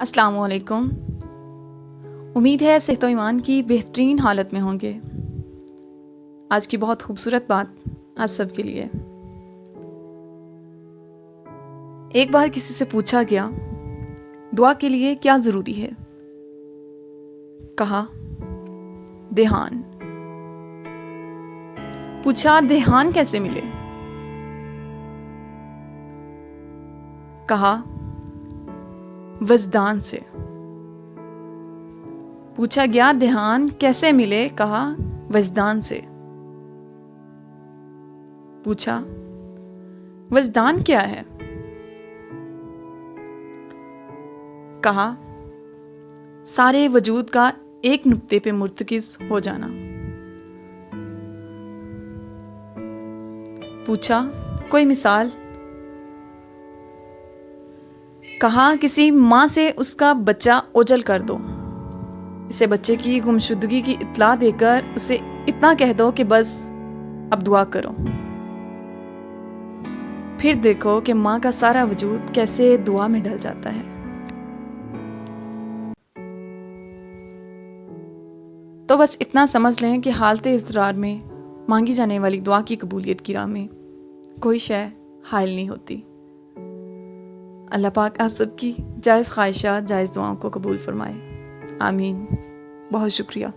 अस्सलामुअलैकुम। उम्मीद है सेहत व ईमान की बेहतरीन हालत में होंगे। आज की बहुत खूबसूरत बात आप सबके लिए। एक बार किसी से पूछा गया, दुआ के लिए क्या ज़रूरी है? कहा, ध्यान। पूछा, ध्यान कैसे मिले? कहा, वजदान से। पूछा गया, ध्यान कैसे मिले? कहा, वजदान से। पूछा, वजदान क्या है? कहा, सारे वजूद का एक नुक्ते पे मुर्तकिज हो जाना। पूछा, कोई मिसाल? कहा, किसी माँ से उसका बच्चा ओझल कर दो। इसे बच्चे की गुमशुदगी की इत्तला देकर उसे इतना कह दो कि बस अब दुआ करो। फिर देखो कि माँ का सारा वजूद कैसे दुआ में ढल जाता है। तो बस इतना समझ लें कि हालत इज़्तिरार में मांगी जाने वाली दुआ की कबूलियत की राह में कोई शय हायल नहीं होती। अल्लाह पाक आप सबकी जायज़ ख्वाहिशात, जायज़ दुआओं को कबूल फरमाए। आमीन। बहुत शुक्रिया।